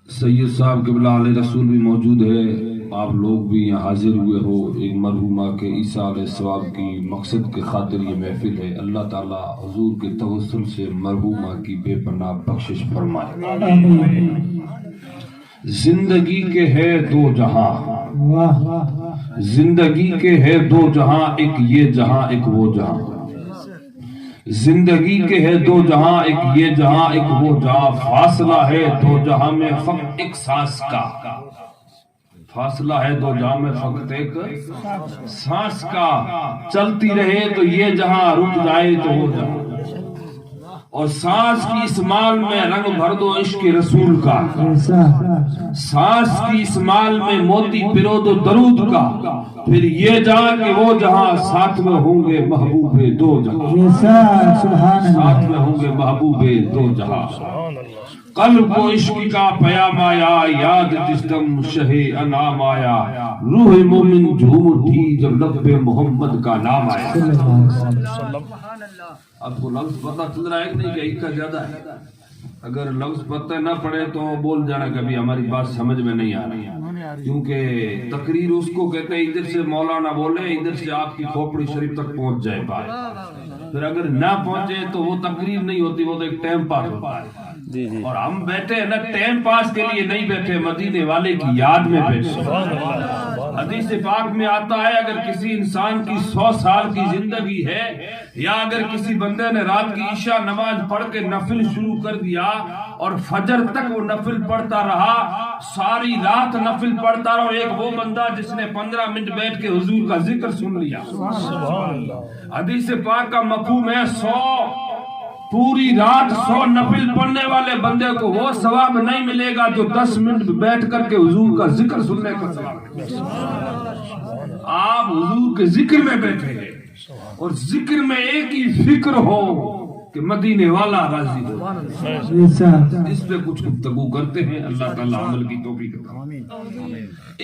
سید صاحب قبلہ علیہ رسول بھی موجود ہے، آپ لوگ بھی یہاں حاضر ہوئے ہو۔ ایک مرحومہ کے عیسیٰ علیہ السلام کی مقصد کے خاطر یہ محفل ہے۔ اللہ تعالیٰ حضور کے توسل سے مرحومہ کی بے پناہ بخشش فرمائے۔ زندگی کے ہے دو جہاں، زندگی کے ہے دو جہاں، ایک یہ جہاں ایک وہ جہاں۔ زندگی کے ہے دو جہاں، ایک یہ جہاں ایک وہ جہاں، فاصلہ ہے دو جہاں میں فقط ایک سانس کا، فاصلہ ہے دو جہاں میں فقط ایک سانس کا۔ چلتی رہے تو یہ جہاں، رک جائے تو وہ جہاں، اور سانس کی اسمال میں رنگ بھر دو عشق رسول کا، سانس کی اسمال میں موتی پرو دو درود کا، پھر یہ جہاں کہ وہ جہاں، ساتھ میں ہوں گے محبوب دو جہاں، ساتھ میں ہوں گے محبوب دو جہاں۔ قلب کو عشق کا پیام آیا، یاد جس دم شہ انعام آیا، روح مومن جھوم اٹھی جب لب محمد کا نام آیا۔ آپ کو لفظ پتہ چل رہا ہے کہ نہیں کہ ایک کا زیادہ ہے؟ اگر لفظ پتہ نہ پڑے تو بول جانا کبھی ہماری بات سمجھ میں نہیں آ رہی، کیونکہ تقریر اس کو کہتے ہیں ادھر سے مولانا بولے ادھر سے آپ کی کھوپڑی شریف تک پہنچ جائے پائے، پھر اگر نہ پہنچے تو وہ تقریر نہیں ہوتی، وہ تو ایک ٹائم پاس ہوتا ہے۔ اور ہم بیٹھے ہیں نا ٹائم پاس کے لیے نہیں بیٹھے، مدینے والے کی یاد میں بیٹھے۔ حدیث پاک میں آتا ہے اگر کسی انسان کی 100 سال کی زندگی ہے، یا اگر کسی بندے نے رات کی عشاء نماز پڑھ کے نفل شروع کر دیا اور فجر تک وہ نفل پڑھتا رہا، ساری رات نفل پڑھتا رہا، اور ایک وہ بندہ جس نے 15 منٹ بیٹھ کے حضور کا ذکر سن لیا۔ حدیث پاک کا مفہوم ہے 100 پوری رات 100 نفل پڑھنے والے بندے کو وہ ثواب نہیں ملے گا جو 10 منٹ بیٹھ کر کے حضور کا ذکر سننے کا ثواب۔ آپ حضور کے ذکر میں بیٹھے ہیں اور ذکر میں ایک ہی فکر ہو کہ مدینے والا راضی ہو، اس پہ کچھ گفتگو کرتے ہیں۔ اللہ تعالیٰ عمل کی توفیق عطا۔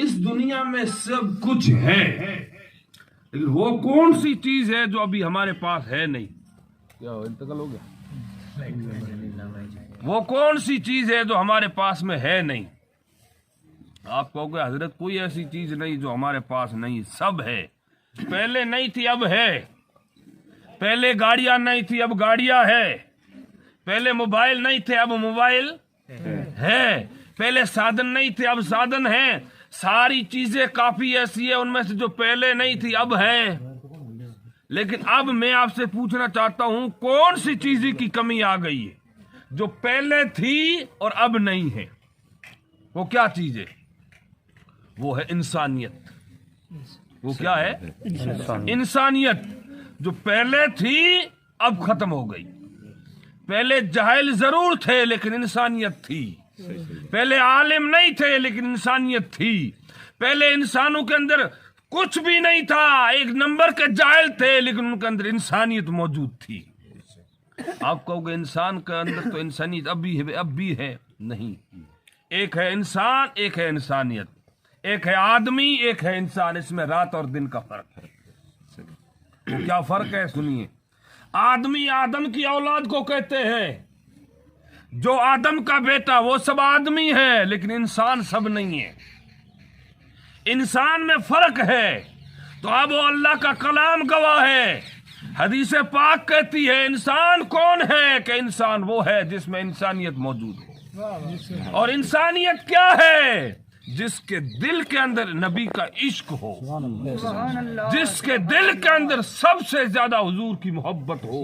اس دنیا میں سب کچھ ہے، لیکن وہ کون سی چیز ہے جو ابھی ہمارے پاس ہے نہیں؟ کیا انتقال ہو گیا؟ وہ کون سی چیز ہے جو ہمارے پاس میں ہے نہیں؟ آپ کہو گے حضرت کوئی ایسی چیز نہیں جو ہمارے پاس نہیں، سب ہے۔ پہلے نہیں تھی اب ہے، پہلے گاڑیاں نہیں تھی اب گاڑیاں ہے، پہلے موبائل نہیں تھے اب موبائل ہے، پہلے سادن نہیں تھے اب سادن ہیں۔ ساری چیزیں کافی ایسی ہیں ان میں سے جو پہلے نہیں تھی اب ہے۔ لیکن اب میں آپ سے پوچھنا چاہتا ہوں کون سی چیز کی کمی آ گئی ہے جو پہلے تھی اور اب نہیں ہے؟ وہ کیا چیز ہے؟ وہ ہے انسانیت۔ وہ کیا ہے؟ انسانیت، جو پہلے تھی اب ختم ہو گئی۔ پہلے جاہل ضرور تھے لیکن انسانیت تھی، پہلے عالم نہیں تھے لیکن انسانیت تھی، پہلے انسانوں کے اندر کچھ بھی نہیں تھا، ایک نمبر کے جاہل تھے لیکن ان کے اندر انسانیت موجود تھی۔ آپ کہو گے انسان کے اندر تو انسانیت اب بھی ہے، نہیں۔ ایک ہے انسان، ایک ہے انسانیت، ایک ہے آدمی، ایک ہے انسان، اس میں رات اور دن کا فرق ہے۔ وہ کیا فرق ہے سنیے۔ آدمی آدم کی اولاد کو کہتے ہیں، جو آدم کا بیٹا وہ سب آدمی ہے، لیکن انسان سب نہیں ہے۔ انسان میں فرق ہے، تو اب وہ اللہ کا کلام گواہ ہے۔ حدیث پاک کہتی ہے انسان کون ہے؟ کہ انسان وہ ہے جس میں انسانیت موجود ہو۔ اور انسانیت کیا ہے؟ جس کے دل کے اندر نبی کا عشق ہو، جس کے دل کے اندر سب سے زیادہ حضور کی محبت ہو،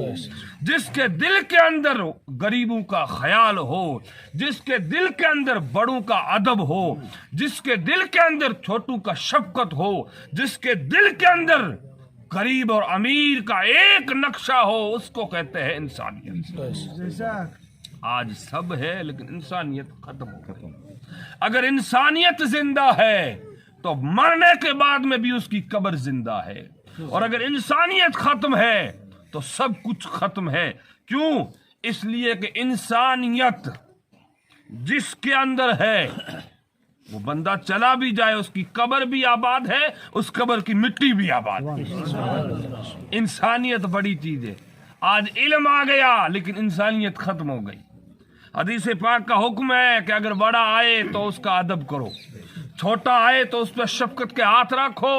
جس کے دل کے اندر غریبوں کا خیال ہو، جس کے دل کے اندر بڑوں کا ادب ہو، جس کے دل کے اندر چھوٹوں کا شفقت ہو، جس کے دل کے اندر غریب اور امیر کا ایک نقشہ ہو، اس کو کہتے ہیں انسانیت۔ آج سب ہے لیکن انسانیت ختم ہو گئی۔ اگر انسانیت زندہ ہے تو مرنے کے بعد میں بھی اس کی قبر زندہ ہے، اور اگر انسانیت ختم ہے تو سب کچھ ختم ہے۔ کیوں؟ اس لیے کہ انسانیت جس کے اندر ہے وہ بندہ چلا بھی جائے اس کی قبر بھی آباد ہے، اس قبر کی مٹی بھی آباد ہے۔ انسانیت بڑی چیز ہے۔ آج علم آ گیا لیکن انسانیت ختم ہو گئی۔ حدیث پاک کا حکم ہے کہ اگر بڑا آئے تو اس کا ادب کرو، چھوٹا آئے تو اس پہ شفقت کے ہاتھ رکھو۔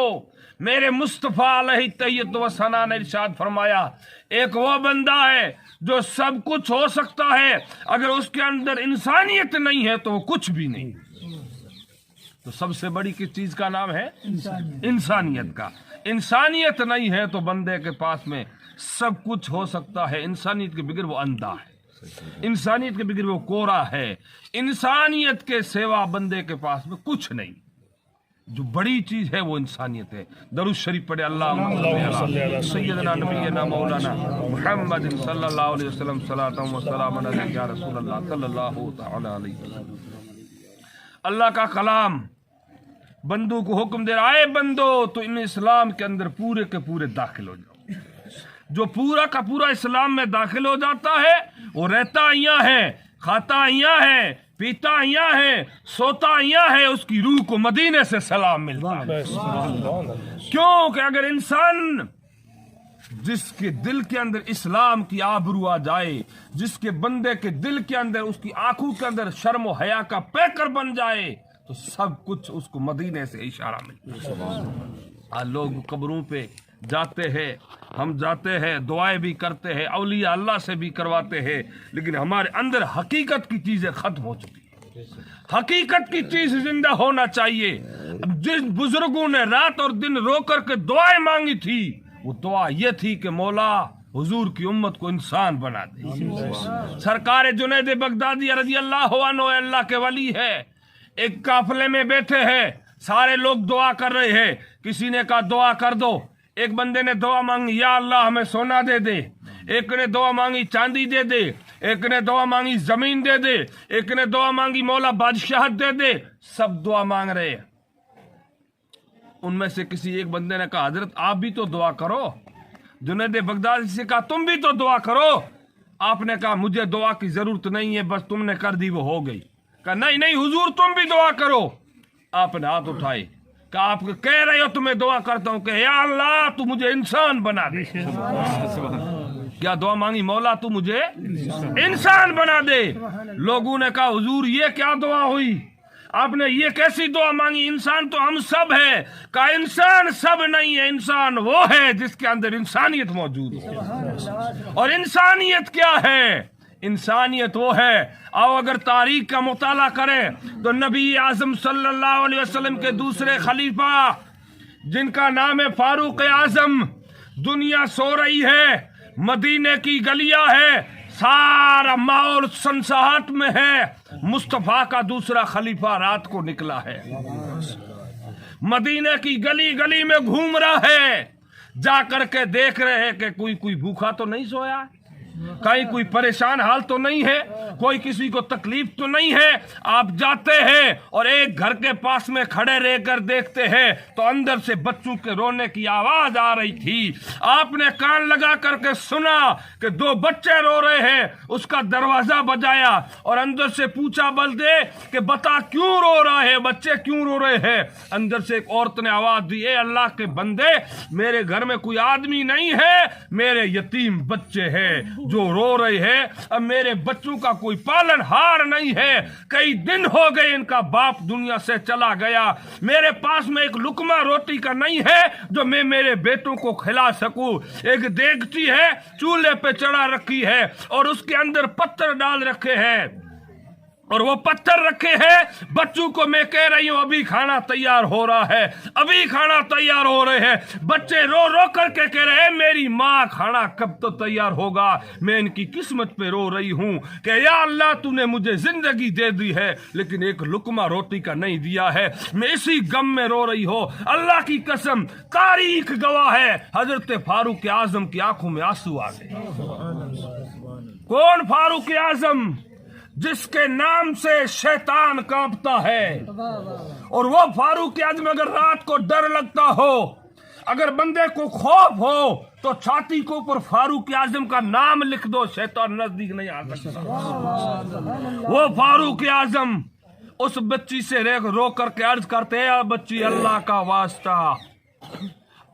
میرے مصطفیٰ علیہ تحیت و ثنا نے ارشاد فرمایا ایک وہ بندہ ہے جو سب کچھ ہو سکتا ہے، اگر اس کے اندر انسانیت نہیں ہے تو وہ کچھ بھی نہیں۔ تو سب سے بڑی کس چیز کا نام ہے؟ انسانیت کا۔ انسانیت نہیں ہے تو بندے کے پاس میں سب کچھ ہو سکتا ہے، انسانیت کے بغیر وہ اندھا ہے، انسانیت کے بغیر وہ کوڑا ہے، انسانیت کے سوا بندے کے پاس میں کچھ نہیں۔ جو بڑی چیز ہے وہ انسانیت ہے۔ درود شریف پڑھے اللہم صلی علی سیدنا نبینا مولانا محمد صلی اللہ علیہ وسلم، صلاۃ و سلام علیک یا رسول اللہ صلی اللہ تعالی علیہ وسلم۔ اللہ کا کلام بندوں کو حکم دے رہا ہے، بندو تو ان اسلام کے اندر پورے کے پورے داخل ہو جاؤ۔ جو پورا کا پورا اسلام میں داخل ہو جاتا ہے وہ رہتا یہاں ہے، کھاتا یہاں ہے، پیتا یہاں ہے، سوتا یہاں ہے، اس کی روح کو مدینے سے سلام ملتا ہے۔ کیوں کہ اگر انسان جس کے دل کے اندر اسلام کی آبرو آ جائے، جس کے بندے کے دل کے اندر، اس کی آنکھوں کے اندر شرم و حیا کا پیکر بن جائے تو سب کچھ اس کو مدینے سے اشارہ ملتا ہے۔ آج لوگ قبروں پہ جاتے ہیں، ہم جاتے ہیں، دعائیں بھی کرتے ہیں، اولیاء اللہ سے بھی کرواتے ہیں، لیکن ہمارے اندر حقیقت کی چیزیں ختم ہو چکی ہیں۔ حقیقت کی چیز زندہ ہونا چاہیے۔ جن بزرگوں نے رات اور دن رو کر کے دعائیں مانگی تھی، وہ دعا یہ تھی کہ مولا حضور کی امت کو انسان بنا دے۔ سرکار جنید بغدادی رضی اللہ عنہ اللہ کے ولی ہے، ایک قافلے میں بیٹھے ہیں، سارے لوگ دعا کر رہے ہیں، کسی نے کہا دعا کر دو۔ ایک بندے نے دعا مانگی یا اللہ ہمیں سونا دے دے، ایک نے دعا مانگی چاندی دے دے، ایک نے دعا مانگی زمین دے دے، ایک نے دعا مانگی مولا بادشاہت دے دے، سب دعا مانگ رہے ہیں۔ ان میں سے کسی ایک بندے نے کہا حضرت آپ بھی تو دعا کرو۔ جنید بغدادی سے کہا تم بھی تو دعا کرو۔ آپ نے کہا مجھے دعا کی ضرورت نہیں ہے، بس تم نے کر دی وہ ہو گئی۔ کہا نہیں نہیں حضور تم بھی دعا کرو۔ آپ نے ہاتھ اٹھائے، کہا آپ کہہ رہے ہو تو میں دعا کرتا ہوں کہ یا اللہ تو مجھے انسان بنا دے۔ کیا دعا مانگی؟ مولا تو مجھے انسان بنا دے۔ لوگوں نے کہا حضور یہ کیا دعا ہوئی؟ آپ نے یہ کیسی دعا مانگی؟ انسان تو ہم سب ہے۔ کہا انسان سب نہیں ہے، انسان وہ ہے جس کے اندر انسانیت موجود ہو۔ اور انسانیت کیا ہے؟ انسانیت وہ ہے، آؤ اگر تاریخ کا مطالعہ کریں تو نبی اعظم صلی اللہ علیہ وسلم کے دوسرے خلیفہ جن کا نام ہے فاروق اعظم، دنیا سو رہی ہے، مدینے کی گلیاں ہے، سارا ماحول سنساہٹ میں ہے، مصطفیٰ کا دوسرا خلیفہ رات کو نکلا ہے، مدینے کی گلی گلی میں گھوم رہا ہے، جا کر کے دیکھ رہے ہیں کہ کوئی بھوکا تو نہیں سویا، کہیں کوئی پریشان حال تو نہیں ہے، کوئی کسی کو تکلیف تو نہیں ہے۔ آپ جاتے ہیں اور ایک گھر کے پاس میں کھڑے رہ کر دیکھتے ہیں تو اندر سے بچوں کے رونے کی آواز آ رہی تھی۔ آپ نے کان لگا کر کے سنا کہ دو بچے رو رہے ہیں، اس کا دروازہ بجایا اور اندر سے پوچھا بلدے کہ بتا کیوں رو رہا ہے، بچے کیوں رو رہے ہیں؟ اندر سے ایک عورت نے آواز دی اے اللہ کے بندے میرے گھر میں کوئی آدمی نہیں ہے، میرے یتیم بچے ہیں جو رو رہے ہیں، اب میرے بچوں کا کوئی پالن ہار نہیں ہے، کئی دن ہو گئے ان کا باپ دنیا سے چلا گیا، میرے پاس میں ایک لقمہ روٹی کا نہیں ہے جو میں میرے بیٹوں کو کھلا سکوں، ایک دیگچی ہے چولہے پہ چڑھا رکھی ہے اور اس کے اندر پتھر ڈال رکھے ہیں اور وہ پتھر رکھے ہیں، بچوں کو میں کہہ رہی ہوں ابھی کھانا تیار ہو رہا ہے، ابھی کھانا تیار ہو رہے ہیں، بچے رو رو کر کے کہہ رہے ہیں میری ماں کھانا کب تو تیار ہوگا، میں ان کی قسمت پہ رو رہی ہوں کہ یا اللہ تو نے مجھے زندگی دے دی ہے لیکن ایک لقمہ روٹی کا نہیں دیا ہے، میں اسی غم میں رو رہی ہوں۔ اللہ کی قسم تاریخ گواہ ہے، حضرت فاروق اعظم کی آنکھوں میں آنسو آ گئے۔ کون فاروق اعظم؟ جس کے نام سے شیطان کانپتا ہے، اور وہ فاروق اعظم اگر رات کو ڈر لگتا ہو، اگر بندے کو خوف ہو تو چھاتی کے اوپر فاروق اعظم کا نام لکھ دو، شیطان نزدیک نہیں آ سکتا۔ وہ فاروق اعظم اس بچی سے رو کر کے عرض کرتے ہیں بچی اللہ کا واسطہ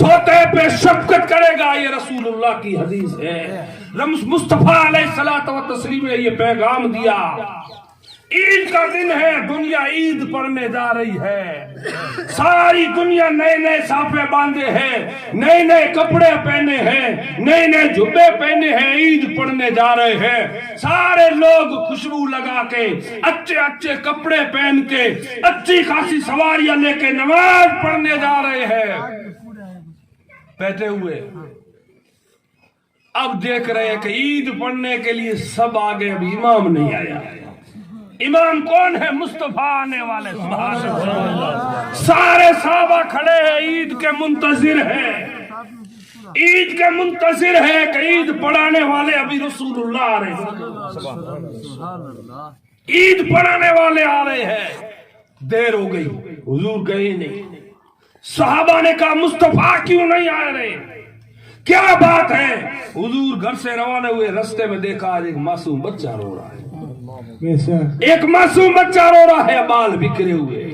چھوٹے پہ شفقت کرے گا، یہ رسول اللہ کی حدیث ہے۔ مصطفیٰ علیہ الصلوۃ والتسلیم نے یہ پیغام دیا، عید کا دن ہے، دنیا عید پڑھنے جا رہی ہے، ساری دنیا نئے نئے صافے باندھے ہیں، نئے نئے کپڑے پہنے ہیں، نئے نئے جبے پہنے ہیں، عید پڑھنے جا رہے ہیں، سارے لوگ خوشبو لگا کے، اچھے اچھے کپڑے پہن کے، اچھی خاصی سواریاں لے کے نماز پڑھنے جا رہے ہیں بیٹھے ہوئے۔ اب دیکھ رہے ہیں کہ عید پڑھنے کے لیے سب آگے، ابھی امام نہیں آیا۔ امام کون ہے؟ مصطفیٰ آنے والے، سبحان اللہ۔ سارے صحابہ کھڑے ہیں، عید کے منتظر ہیں، عید کے منتظر ہیں کہ عید پڑھانے والے ابھی رسول اللہ آ رہے ہیں، عید پڑھانے والے آ رہے ہیں۔ دیر ہو گئی، حضور گئے نہیں۔ صحابہ نے کہا مصطفیٰ کیوں نہیں آ رہے، کیا بات ہے؟ حضور گھر سے روانہ ہوئے، رستے میں دیکھا ایک معصوم بچہ رو رہا ہے، ایک معصوم بچہ رو رہا ہے، بال بکھرے ہوئے،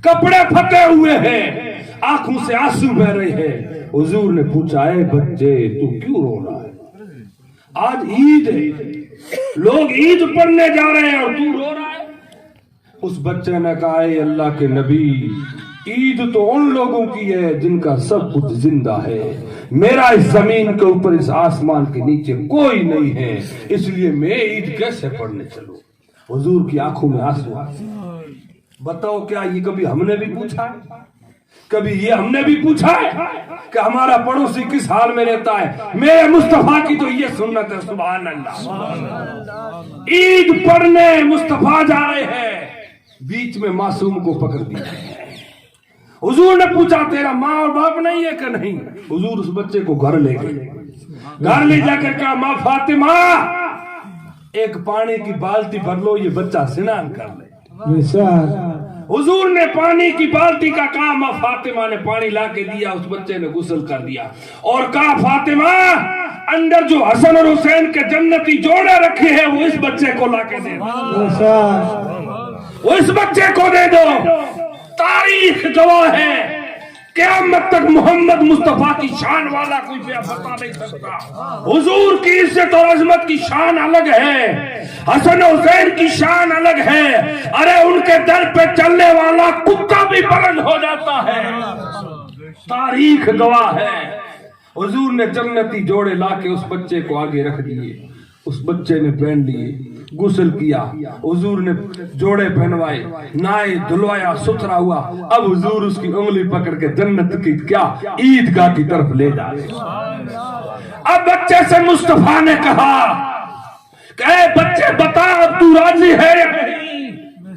کپڑے پھٹے ہوئے ہیں، آنکھوں سے آنسو بہ رہے ہیں۔ حضور نے پوچھا، اے بچے تو کیوں رو رہا ہے؟ آج عید ہے، لوگ عید پڑھنے جا رہے ہیں اور تو رو رہا ہے؟ اس بچے نے کہا، اے اللہ کے نبی، عید تو ان لوگوں کی ہے جن کا سب کچھ زندہ ہے، میرا اس زمین کے اوپر اس آسمان کے نیچے کوئی نہیں ہے، اس لیے میں عید کیسے پڑھنے چلوں؟ حضور کی آنکھوں میں آنسو آ گئے۔ بتاؤ کیا یہ کبھی ہم نے بھی پوچھا ہے؟ کبھی یہ ہم نے بھی پوچھا ہے کہ ہمارا پڑوسی کس حال میں رہتا ہے؟ میرے مصطفیٰ کی تو یہ سنت ہے، سبحان اللہ۔ عید پڑھنے مصطفیٰ جا رہے ہیں، بیچ میں معصوم کو پکڑ دیا۔ حضور نے پوچھا تیرا ماں اور باپ نہیں ہے کہ نہیں؟ حضور اس بچے کو گھر لے گئے، گھر لے جا کر کہا، ماں فاطمہ ایک پانی کی بالٹی بھر لو، یہ بچہ سنان کر لے۔ حضور نے پانی کی بالٹی کا کہا، ماں فاطمہ نے پانی لا کے دیا، اس بچے نے غسل کر دیا اور کہا، فاطمہ اندر جو حسن اور حسین کے جنتی جوڑے رکھے ہیں وہ اس بچے کو لا کے دے دو، وہ اس بچے کو دے دو۔ تاریخ گواہ ہے، قیامت تک محمد مصطفیٰ کی شان والا کوئی بتا نہیں سکتا۔ حضور کی عزت اور عظمت کی شان الگ ہے، حسن حسین کی شان الگ ہے، ارے ان کے در پہ چلنے والا کتا بھی بلند ہو جاتا ہے۔ تاریخ گواہ ہے۔ حضور نے جنتی جوڑے لا کے اس بچے کو آگے رکھ دیے، اس بچے نے پہن لیے، غسل کیا، حضور نے جوڑے پہنوائے، نائے دھلوایا، ستھرا ہوا۔ اب حضور اس کی انگلی پکڑ کے جنت کی کیا عیدگاہ کی طرف لے جا رہے۔ اب بچے سے مصطفیٰ نے کہا کہ اے بچے بتا اب تو راضی ہے یا نہیں؟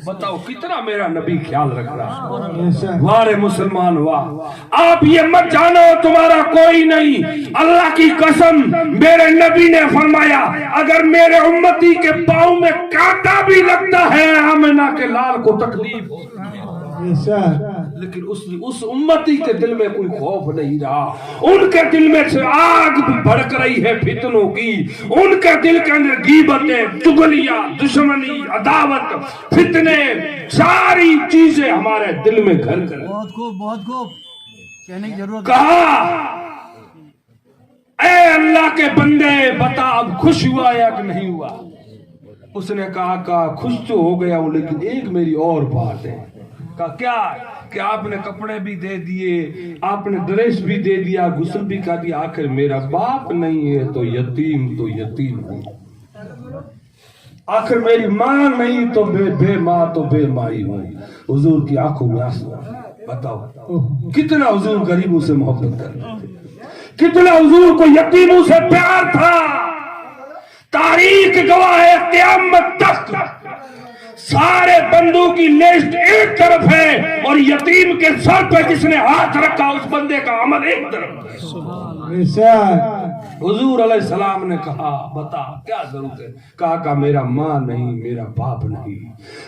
بتاؤ کتنا میرا نبی خیال رکھ رہا ہے۔ وارے مسلمان واہ، آپ یہ مت جانو تمہارا کوئی نہیں، اللہ کی قسم میرے نبی نے فرمایا اگر میرے امتی کے پاؤں میں کانٹا بھی لگتا ہے آمنہ کے لال کو تکلیف ہوتی ہے، لیکن اس امتی کے دل میں کوئی خوف نہیں رہا، ان کے دل میں سے آگ بھڑک رہی ہے فتنوں کی، ان کے دل کے اندر غیبتیں، چغلیاں، دشمنی، عداوت، فتنے، ساری چیزیں ہمارے دل میں گھر کر۔ بہت خوب کہنے کی ضرورت۔ کہا اے اللہ کے بندے بتا اب خوش ہوا یا کہ نہیں ہوا؟ اس نے کہا خوش تو ہو گیا ہوں لیکن ایک میری اور بات ہے۔ کہا کیا؟ کہ آپ نے کپڑے بھی دے دیے، آپ نے ڈریس بھی دے دیا، غسل بھی کر دیا، آخر میرا باپ نہیں ہے تو یتیم ہوں، آخر میری ماں نہیں تو بے ماں تو بے مائی ہوں۔ حضور کی آنکھوں میں آنسو۔ بتاؤ کتنا حضور غریبوں سے محبت کرتے تھے، کتنا حضور کو یتیموں سے پیار تھا۔ تاریخ گواہ ہے قیامت تک سارے بندوں کی لسٹ ایک طرف ہے اور یتیم کے سر پہ جس نے ہاتھ رکھا اس بندے کا عمل ایک طرف ہے۔ حضور علیہ السلام نے کہا بتا کیا ضرورت ہے؟ کہا میرا ماں نہیں، میرا باپ نہیں۔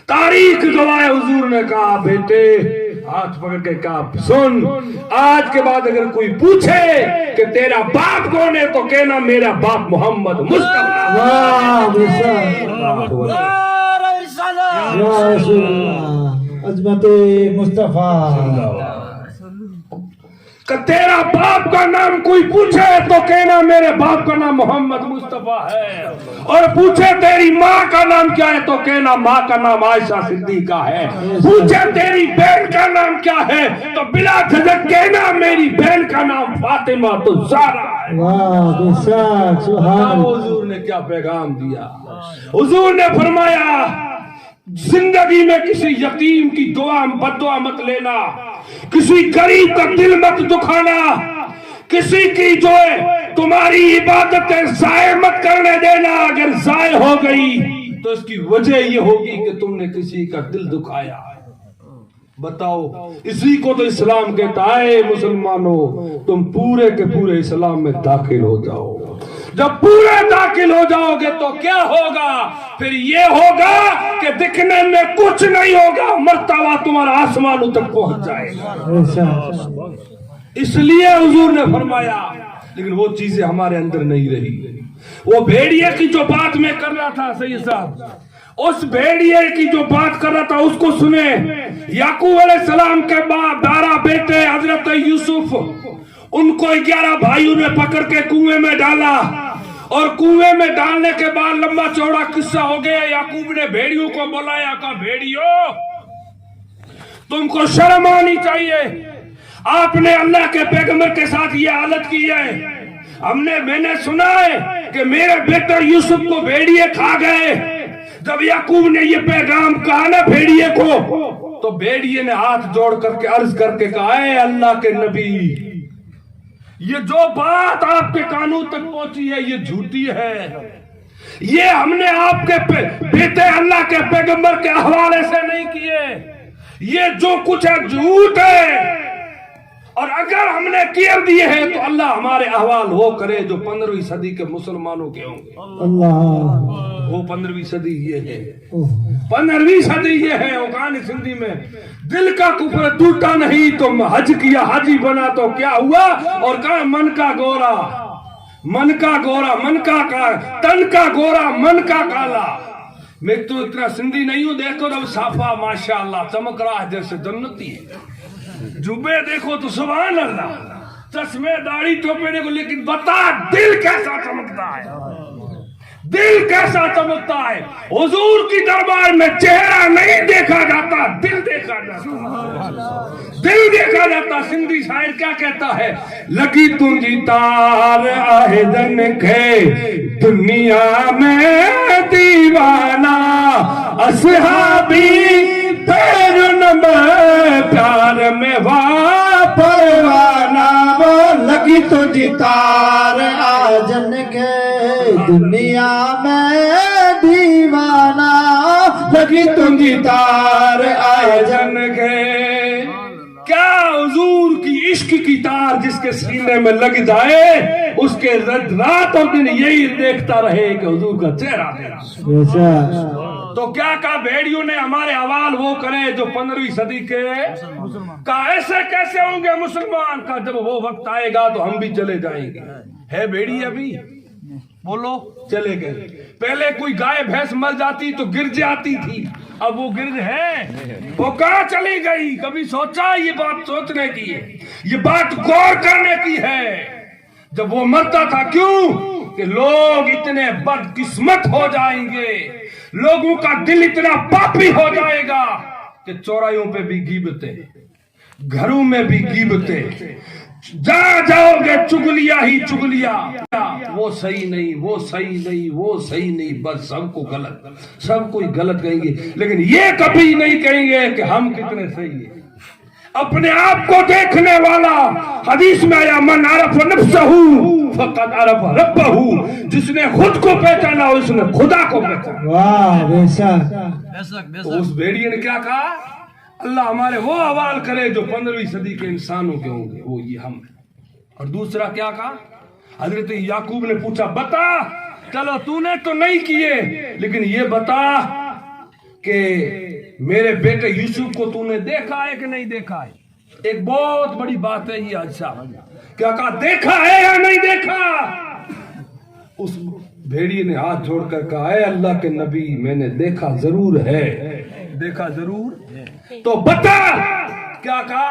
تاریخ گواہ حضور نے کہا بیٹے ہاتھ پکڑ کے کہا سن، آج کے بعد اگر کوئی پوچھے کہ تیرا باپ کون ہے تو کہنا میرا باپ محمد مصطفیٰ۔ عظمت مصطفیٰ۔ کہ تیرا باپ کا نام کوئی پوچھے تو کہنا میرے باپ کا نام محمد مصطفیٰ ہے، اور پوچھے تیری ماں کا نام کیا ہے تو کہنا ماں کا نام عائشہ صدیقہ ہے، پوچھے تیری بہن کا نام کیا ہے تو بلا جھجک کہنا میری بہن کا نام فاطمہ تو زہرا ہے۔ حضور نے کیا پیغام دیا؟ حضور نے فرمایا زندگی میں کسی یتیم کی دعا بد دعا مت لینا، کسی غریب کا دل مت دکھانا، کسی کی جو ہے تمہاری عبادتیں ضائع مت کرنے دینا، اگر ضائع ہو گئی تو اس کی وجہ یہ ہوگی کہ تم نے کسی کا دل دکھایا۔ بتاؤ، اسی کو تو اسلام کہتا ہے مسلمانوں تم پورے کے پورے اسلام میں داخل ہو جاؤ۔ جب پورے داخل ہو جاؤ گے تو کیا ہوگا؟ پھر یہ ہوگا کہ دکھنے میں کچھ نہیں ہوگا، مرتبہ تمہارا آسمانوں تک پہنچ جائے گا۔ اس لیے حضور نے فرمایا، لیکن وہ چیزیں ہمارے اندر نہیں رہی۔ وہ بھیڑیے کی جو بات میں کر رہا تھا سید صاحب، اس بھیڑیے کی جو بات کر رہا تھا اس کو سنے۔ یعقوب علیہ السلام کے بعد 12 بیٹے حضرت یوسف، ان کو 11 بھائیوں نے پکڑ کے کنویں میں ڈالا، اور کنویں میں ڈالنے کے بعد لمبا چوڑا قصہ ہو گیا۔ یعقوب نے بھیڑیوں کو بلایا، کہا بھیڑیوں تم کو شرم آنی چاہیے، آپ نے اللہ کے پیغمبر کے ساتھ یہ حالت کی ہے۔ میں نے سنا ہے کہ میرے بیٹے یوسف کو بھیڑیے کھا گئے۔ جب یعقوب نے یہ پیغام کہا نا بھیڑیے کو، تو بھیڑیے نے ہاتھ جوڑ کر کے عرض کر کے کہا اے اللہ کے نبی، یہ جو بات آپ کے کانوں تک پہنچی ہے یہ جھوٹی ہے، یہ ہم نے آپ کے بیٹے اللہ کے پیغمبر کے حوالے سے نہیں کیے، یہ جو کچھ ہے جھوٹ ہے، اور اگر ہم نے کیے دیے ہیں تو اللہ ہمارے احوال وہ کرے جو 15ویں صدی کے مسلمانوں کے ہوں گے۔ وہ 15ویں صدی یہ ہے، 15ویں صدی یہ ہے۔ اوغان سندھی میں دل کا کفر ٹوٹا نہیں تو حج کیا، حجی بنا تو کیا ہوا، اور کہا من کا گورا من کا گورا، من کا تن کا گورا من کا کالا۔ میں تو اتنا سندھی نہیں ہوں، دیکھو تو صافہ ماشاءاللہ چمک رہا ہے جیسے جنتی ہے، جبے دیکھو تو سبحان اللہ، چشمے داڑھی ٹوپے دیکھو، لیکن بتا دل کیسا چمکتا ہے، دل کیسا چمکتا ہے۔ حضور کی دربار میں چہرہ نہیں دیکھا جاتا، دل دیکھا جاتا، دل دیکھا جاتا۔ سندھی شاعر کیا کہتا ہے؟ لگی تجھی تار آہدن کے دنیا میں دیوانہ، اصحابی پیرن میں پیار میں پروانہ، لگی تجھی تار آجن کے دنیا میں دیوانہ، لگی تجھی تار آجن کے۔ کیا حضور کی عشق کی تار جس کے سینے میں لگ جائے اس کے رات اور دن یہی دیکھتا رہے کہ حضور کا چہرہ دیکھا۔ تو کیا کہا بھیڑیوں نے ہمارے حوال وہ کرے جو 15ویں صدی کے، کہا ایسے کیسے ہوں گے مسلمان، کہا جب وہ وقت آئے گا تو ہم بھی چلے جائیں گے۔ ہے بھیڑی ابھی؟ بولو چلے گئے۔ پہلے کوئی گائے بھینس مر جاتی تو گرج آتی تھی، اب وہ گرج ہے؟ وہ کہاں چلی گئی؟ کبھی سوچا یہ بات سوچنے کی ہے، یہ بات غور کرنے کی ہے۔ جب وہ مرتا تھا کیوں؟ کہ لوگ اتنے بدقسمت ہو جائیں گے، لوگوں کا دل اتنا پاپی ہو جائے گا کہ چوراہوں پہ بھی غیبتیں، گھروں میں بھی غیبتیں، جہاں جاؤ گے چگلیا ہی چگلیا، وہ صحیح نہیں، وہ صحیح نہیں، وہ صحیح نہیں، بس سب کو غلط، سب کوئی غلط کہیں گے، لیکن یہ کبھی نہیں کہیں گے کہ ہم کتنے صحیح ہیں۔ اپنے آپ کو دیکھنے والا، حدیث میں آیا من عرف نفسہ فقد عرف ربہ، جس نے خود کو پہچانا اس نے خدا کو پہچانا۔ واہ بے شک۔ تو اس بھیڑیے نے کیا کہا؟ اللہ ہمارے وہ حوال کرے جو 15ویں صدی کے انسانوں کے ہوں گے، وہ یہ ہم ہیں۔ اور دوسرا کیا کہا؟ حضرت یعقوب نے پوچھا بتا، چلو تو نے تو نہیں کیے، لیکن یہ بتا کہ میرے بیٹے یوسف کو تو نے دیکھا ہے کہ نہیں دیکھا ہے؟ ایک بہت بڑی بات ہے یہ حاج صاحب، کیا کہا دیکھا ہے یا نہیں دیکھا؟ اس بھیڑیے نے ہاتھ جوڑ کر کہا اے اللہ کے نبی میں نے دیکھا ضرور ہے، دیکھا ضرور، تو بتا۔ کیا کہا؟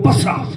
50।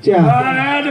4।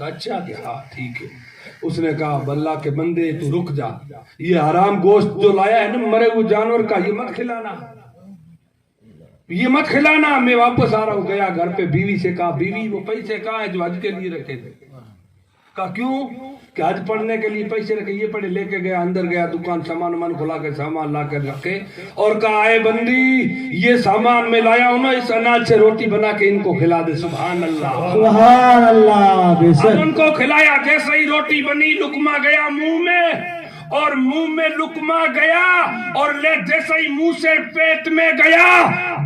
کہا اچھا کہ ہاں ٹھیک ہے. اس نے کہا اللہ کے بندے تو رک جا, یہ حرام گوشت جو لایا ہے نا مرے ہوئے جانور کا, یہ مت کھلانا, یہ مت کھلانا. میں واپس آ رہا ہوں. گیا گھر پہ بیوی سے کہا بیوی وہ پیسے کہاں ہیں جو حج کے لیے رکھے تھے؟ کہا کیوں؟ کہ حج پڑھنے کے لیے پیسے رکھے. یہ پڑھے لے کے گیا, اندر گیا دکان, سامان کھلا کے سامان لا کر رکھے اور کہا اے بندی یہ سامان میں لایا ہوں نا, اس اناج سے روٹی بنا کے ان کو کھلا دے. سبحان اللہ سبحان اللہ. بے اب شک ان کو کھلایا. جیسے ہی روٹی بنی لقمہ گیا منہ میں, اور منہ میں لقمہ گیا اور جیسے ہی منہ سے پیٹ میں گیا,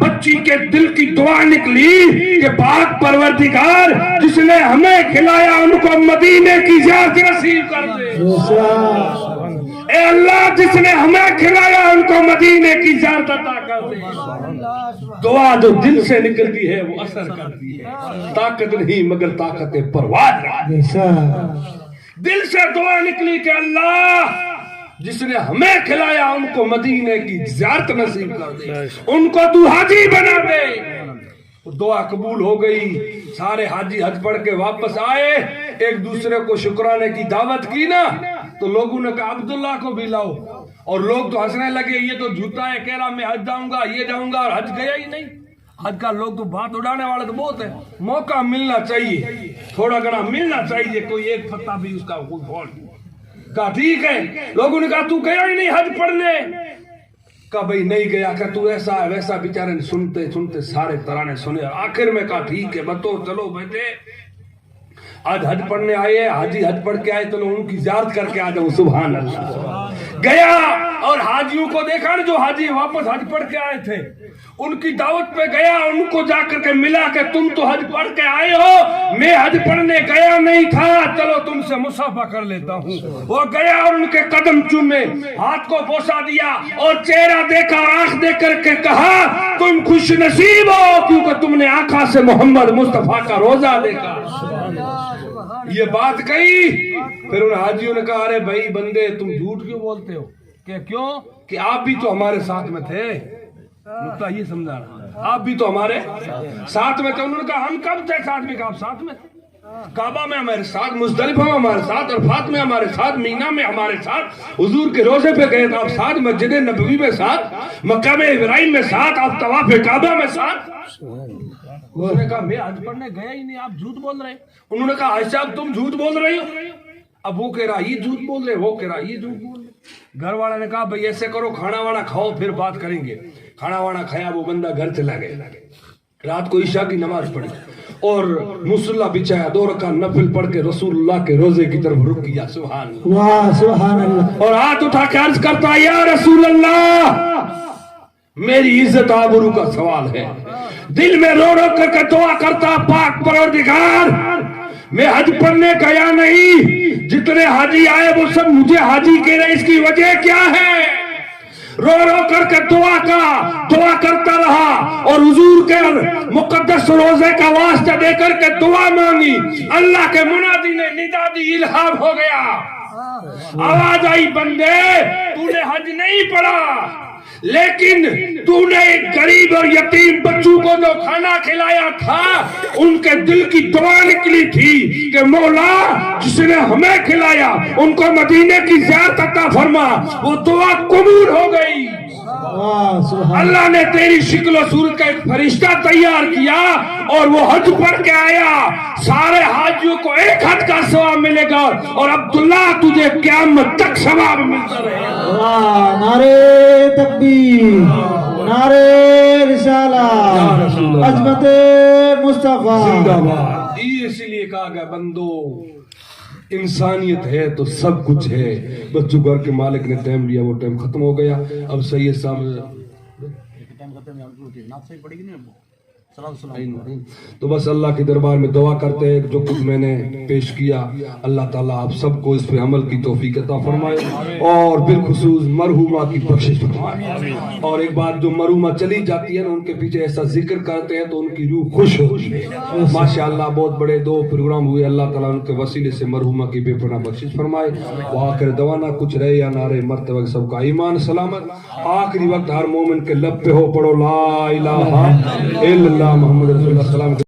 بچی کے دل کی دعا نکلی کہ پاک پروردگار جس نے ہمیں کھلایا ان کو مدینے کی زیارت نصیب کر دے. بے شک اے اللہ جس نے ہمیں کھلایا ان کو مدینے کی زیارت عطا کر دے. دعا جو دل سے نکلتی ہے وہ اثر کرتی ہے. طاقت نہیں مگر طاقت پرواز. بے شک دل سے دعا نکلی کہ اللہ جس نے ہمیں کھلایا ان کو مدینے کی زیارت نصیب کر دے, ان کو تو حاجی بنا دے. دعا قبول ہو گئی. سارے حاجی حج پڑھ کے واپس آئے, ایک دوسرے کو شکرانے کی دعوت کی نا, تو لوگوں نے کہا عبداللہ کو بھی لاؤ. اور لوگ تو ہنسنے لگے, یہ تو جھوٹا ہے, کہہ رہا میں حج جاؤں گا, یہ جاؤں گا, اور حج گیا ہی نہیں. حج کا لوگ تو بات اڑانے والے تو بہت ہیں. موقع ملنا چاہیے, تھوڑا گنا ملنا چاہیے, کوئی ایک پتا بھی اس کا کوئی فالٹ. کہا ٹھیک ہے. لوگوں نے کہا تو گیا ہی نہیں حج پڑھنے. کہا بھئی نہیں گیا. کہ تو ایسا ہے ویسا. بیچارے نے سنتے سنتے سارے ترانے سنے, اور آخر میں کہا ٹھیک ہے بتو چلو بیٹے آج حج پڑھنے آئے, حاجی حج پڑھ کے آئے, چلو ان کی زیارت کر کے آ جاؤ. سبحان اللہ. گیا اور حاجیوں کو دیکھا نا, جو حاجی واپس حج پڑھ کے آئے تھے, ان کی دعوت پہ گیا, ان کو جا کر کے ملا کہ تم تو حج پڑھ کے آئے ہو, میں حج پڑھنے گیا نہیں تھا, چلو تم سے مصافحہ کر لیتا ہوں. وہ گیا اور ان کے قدم چومے, ہاتھ کو بوسا دیا اور چہرہ دیکھا, آنکھ دیکھ کر کے کہا تم خوش نصیب ہو کیونکہ تم نے آقا سے محمد مصطفیٰ کا روزہ دیکھا. یہ بات کہی. پھر ان حاجیوں نے کہا ارے بھائی بندے تم جھوٹ کیوں بولتے ہو؟ کہ کیوں؟ کہ آپ بھی تو ہمارے ساتھ میں تھے. نقطہ یہ سمجھا رہا, آپ بھی تو ہمارے ساتھ میں تھے. انہوں نے کہا ہم کب تھے ساتھ میں؟ کہا آپ ساتھ میں تھے, کعبہ میں ہمارے ساتھ, مزدلفہ میں ہمارے ساتھ, عرفات میں ہمارے ساتھ, مینا میں ہمارے ساتھ, حضور کے روزے پہ گئے تھے آپ ساتھ, مسجد نبوی میں ساتھ, مقام ابراہیم میں ساتھ, آپ طواف کعبہ میں ساتھ. انہوں نے کہا میں حج پڑھنے گیا ہی نہیں, آپ جھوٹ بول رہے ہیں. انہوں نے کہا عائشہ اب تم جھوٹ بول رہی ہو. اب وہ کہہ رہا یہ جھوٹ بول رہے, وہ کہہ رہا یہ جھوٹ بول رہے. گھر والے نے کہا بھئی ایسے کرو کھانا وانا کھاؤ پھر بات کریں گے. کھانا وانا کھایا, وہ بندہ گھر چلا گیا. رات کو عشاء کی نماز پڑھی اور مصلی بچھایا, 2 رکعت نفل پڑھ کے رسول اللہ کے روزے کی طرف رخ کیا. سبحان اللہ. واہ سبحان اللہ. اور ہاتھ اٹھا کے عرض کرتا یا رسول اللہ میری عزت آبرو کا سوال ہے. دل میں رو رو کر کے دعا کرتا پاک پروردگار میں حج پڑھنے گیا نہیں, جتنے حاجی آئے وہ سب مجھے حاجی کہہ رہے, اس کی وجہ کیا ہے؟ رو رو کر کے دعا کرتا رہا اور حضور کے مقدس روزے کا واسطہ دے کر کے دعا مانگی. اللہ کے منادی نے ندا دی, الہام ہو گیا, آواز آئی بندے تو نے حج نہیں پڑھا لیکن تو نے ایک غریب اور یتیم بچوں کو جو کھانا کھلایا تھا ان کے دل کی دعا نکلی تھی کہ مولا جس نے ہمیں کھلایا ان کو مدینے کی زیارت عطا فرما. وہ دعا قبول ہو گئی. اللہ نے تیری شکل و صورت کا ایک فرشتہ تیار کیا اور وہ حج پڑھ کے آیا. سارے حاجیوں کو ایک حج کا ثواب ملے گا اور عبداللہ تجھے قیامت تک ثواب ملتا رہے گا. نعرے تکبیر, نعرے رسالت, عظمت مصطفیٰ. اسی لیے کہا گیا بندو انسانیت ہے تو سب کچھ ہے. بس جو گھر کے مالک نے ٹائم لیا وہ ٹائم ختم ہو گیا. اب سید صاحب تو بس اللہ کے دربار میں دعا کرتے ہیں جو کچھ میں نے پیش کیا اللہ تعالیٰ آپ سب کو اس پہ عمل کی توفیق عطا فرمائے اور بالخصوص مرحومہ کی بخشش فرمائے. اور ایک بات جو مرحومہ چلی جاتی ہے نا ان کے پیچھے ایسا ذکر کرتے ہیں تو ان کی روح خوش ہوتی ہے. ماشاءاللہ بہت بڑے 2 پروگرام ہوئے, اللہ تعالیٰ ان کے وسیلے سے مرحومہ کی بے پناہ بخشش فرمائے. وہ آخر دوانا کچھ رہے یا نہ رہے مرتے وقت سب کا ایمان سلامت. آخری وقت ہر مومن کے لب پہ ہو پڑھو لا الہ الا اللہ محمد رسول اللہ.